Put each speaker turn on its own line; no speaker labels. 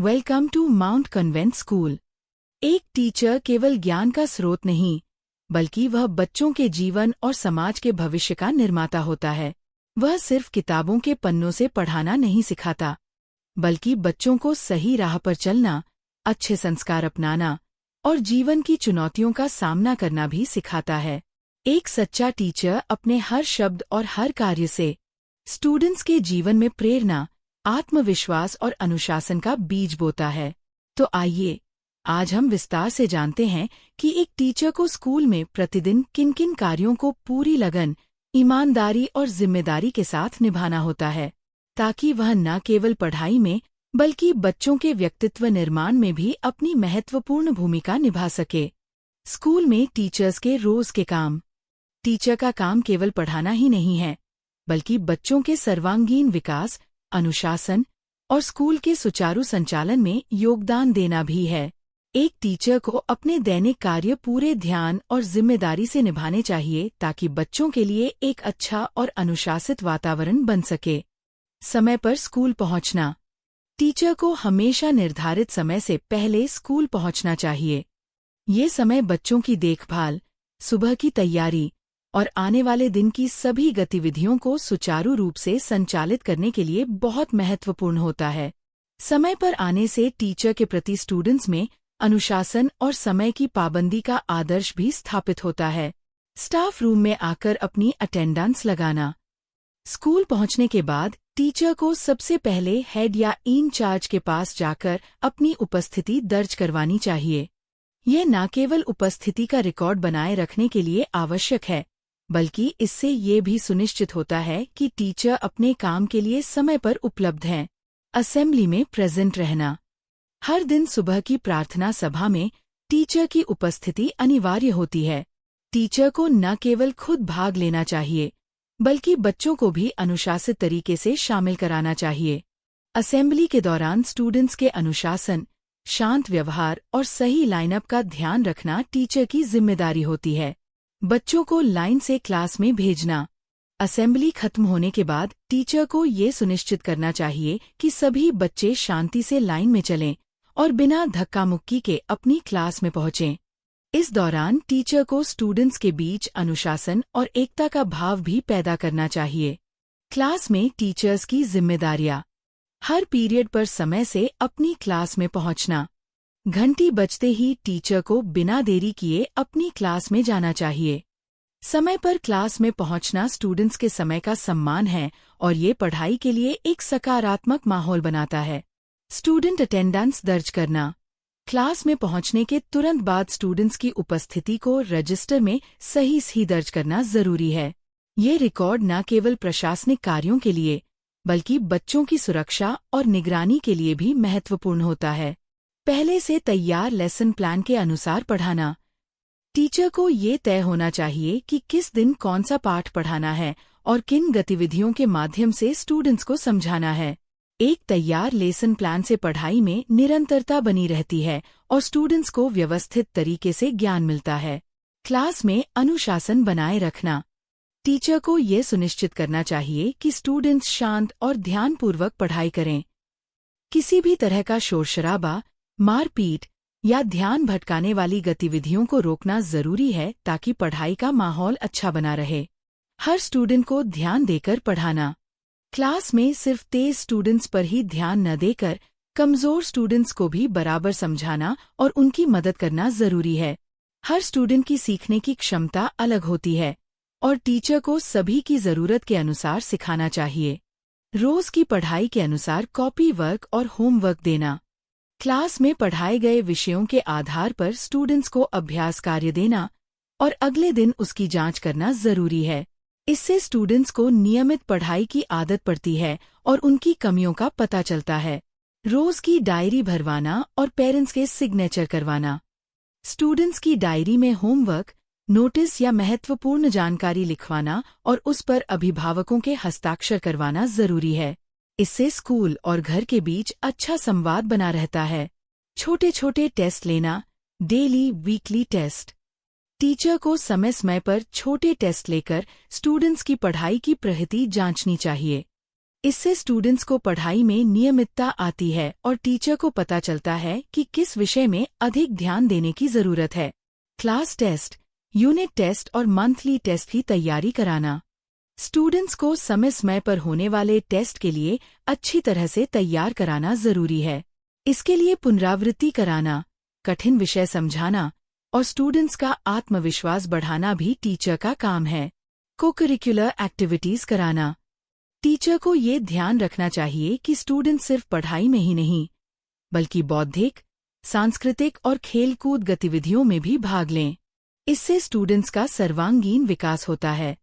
Welcome to Mount Convent School. एक teacher केवल ज्ञान का स्रोत नहीं, बल्कि वह बच्चों के जीवन और समाज के भविष्य का निर्माता होता है। वह सिर्फ किताबों के पन्नों से पढ़ाना नहीं सिखाता, बल्कि बच्चों को सही राह पर चलना, अच्छे संस्कार अपनाना और जीवन की चुनौतियों का सामना करना भी सिखाता है। एक सच्चा टीचर अपने हर शब्द और हर कार्य से स्टूडेंट्स के जीवन में प्रेरणा, आत्मविश्वास और अनुशासन का बीज बोता है। तो आइए, आज हम विस्तार से जानते हैं कि एक टीचर को स्कूल में प्रतिदिन किन किन कार्यों को पूरी लगन, ईमानदारी और जिम्मेदारी के साथ निभाना होता है, ताकि वह न केवल पढ़ाई में बल्कि बच्चों के व्यक्तित्व निर्माण में भी अपनी महत्वपूर्ण भूमिका निभा सके। स्कूल में टीचर्स के रोज के काम। टीचर का काम केवल पढ़ाना ही नहीं है, बल्कि बच्चों के सर्वांगीण विकास, अनुशासन और स्कूल के सुचारू संचालन में योगदान देना भी है। एक टीचर को अपने दैनिक कार्य पूरे ध्यान और जिम्मेदारी से निभाने चाहिए, ताकि बच्चों के लिए एक अच्छा और अनुशासित वातावरण बन सके। समय पर स्कूल पहुंचना। टीचर को हमेशा निर्धारित समय से पहले स्कूल पहुंचना चाहिए। ये समय बच्चों की देखभाल, सुबह की तैयारी और आने वाले दिन की सभी गतिविधियों को सुचारू रूप से संचालित करने के लिए बहुत महत्वपूर्ण होता है। समय पर आने से टीचर के प्रति स्टूडेंट्स में अनुशासन और समय की पाबंदी का आदर्श भी स्थापित होता है। स्टाफ रूम में आकर अपनी अटेंडेंस लगाना। स्कूल पहुंचने के बाद टीचर को सबसे पहले हेड या इंचार्ज के पास जाकर अपनी उपस्थिति दर्ज करवानी चाहिए। यह न केवल उपस्थिति का रिकॉर्ड बनाए रखने के लिए आवश्यक है, बल्कि इससे ये भी सुनिश्चित होता है कि टीचर अपने काम के लिए समय पर उपलब्ध हैं। असेंबली में प्रेजेंट रहना। हर दिन सुबह की प्रार्थना सभा में टीचर की उपस्थिति अनिवार्य होती है। टीचर को न केवल खुद भाग लेना चाहिए, बल्कि बच्चों को भी अनुशासित तरीके से शामिल कराना चाहिए। असेंबली के दौरान स्टूडेंट्स के अनुशासन, शांत व्यवहार और सही लाइनअप का ध्यान रखना टीचर की जिम्मेदारी होती है। बच्चों को लाइन से क्लास में भेजना। असेंबली खत्म होने के बाद टीचर को ये सुनिश्चित करना चाहिए कि सभी बच्चे शांति से लाइन में चलें और बिना धक्का मुक्की के अपनी क्लास में पहुंचें। इस दौरान टीचर को स्टूडेंट्स के बीच अनुशासन और एकता का भाव भी पैदा करना चाहिए। क्लास में टीचर्स की जिम्मेदारियां। हर पीरियड पर समय से अपनी क्लास में पहुंचना। घंटी बजते ही टीचर को बिना देरी किए अपनी क्लास में जाना चाहिए। समय पर क्लास में पहुंचना स्टूडेंट्स के समय का सम्मान है और ये पढ़ाई के लिए एक सकारात्मक माहौल बनाता है। स्टूडेंट अटेंडेंस दर्ज करना। क्लास में पहुंचने के तुरंत बाद स्टूडेंट्स की उपस्थिति को रजिस्टर में सही दर्ज करना जरूरी है। ये रिकॉर्ड न केवल प्रशासनिक कार्यों के लिए, बल्कि बच्चों की सुरक्षा और निगरानी के लिए भी महत्वपूर्ण होता है। पहले से तैयार लेसन प्लान के अनुसार पढ़ाना। टीचर को ये तय होना चाहिए कि किस दिन कौन सा पाठ पढ़ाना है और किन गतिविधियों के माध्यम से स्टूडेंट्स को समझाना है। एक तैयार लेसन प्लान से पढ़ाई में निरंतरता बनी रहती है और स्टूडेंट्स को व्यवस्थित तरीके से ज्ञान मिलता है। क्लास में अनुशासन बनाए रखना। टीचर को ये सुनिश्चित करना चाहिए कि स्टूडेंट्स शांत और ध्यानपूर्वक पढ़ाई करें। किसी भी तरह का शोरशराबा, मारपीट या ध्यान भटकाने वाली गतिविधियों को रोकना जरूरी है, ताकि पढ़ाई का माहौल अच्छा बना रहे। हर स्टूडेंट को ध्यान देकर पढ़ाना। क्लास में सिर्फ तेज स्टूडेंट्स पर ही ध्यान न देकर कमजोर स्टूडेंट्स को भी बराबर समझाना और उनकी मदद करना जरूरी है। हर स्टूडेंट की सीखने की क्षमता अलग होती है और टीचर को सभी की जरूरत के अनुसार सिखाना चाहिए। रोज की पढ़ाई के अनुसार कॉपी वर्क और होमवर्क देना। क्लास में पढ़ाए गए विषयों के आधार पर स्टूडेंट्स को अभ्यास कार्य देना और अगले दिन उसकी जांच करना जरूरी है। इससे स्टूडेंट्स को नियमित पढ़ाई की आदत पड़ती है और उनकी कमियों का पता चलता है। रोज की डायरी भरवाना और पेरेंट्स के सिग्नेचर करवाना। स्टूडेंट्स की डायरी में होमवर्क, नोटिस या महत्वपूर्ण जानकारी लिखवाना और उस पर अभिभावकों के हस्ताक्षर करवाना जरूरी है। इससे स्कूल और घर के बीच अच्छा संवाद बना रहता है। छोटे छोटे टेस्ट लेना। Daily weekly test. टीचर को समय समय पर छोटे टेस्ट लेकर स्टूडेंट्स की पढ़ाई की प्रगति जांचनी चाहिए। इससे स्टूडेंट्स को पढ़ाई में नियमितता आती है और टीचर को पता चलता है कि किस विषय में अधिक ध्यान देने की जरूरत है। क्लास टेस्ट, यूनिट टेस्ट और मंथली टेस्ट की तैयारी कराना। स्टूडेंट्स को समय पर होने वाले टेस्ट के लिए अच्छी तरह से तैयार कराना जरूरी है। इसके लिए पुनरावृत्ति कराना, कठिन विषय समझाना और स्टूडेंट्स का आत्मविश्वास बढ़ाना भी टीचर का काम है। को-करिकुलर एक्टिविटीज कराना। टीचर को ये ध्यान रखना चाहिए कि स्टूडेंट सिर्फ पढ़ाई में ही नहीं, बल्कि बौद्धिक, सांस्कृतिक और खेलकूद गतिविधियों में भी भाग लें। इससे स्टूडेंट्स का सर्वांगीण विकास होता है।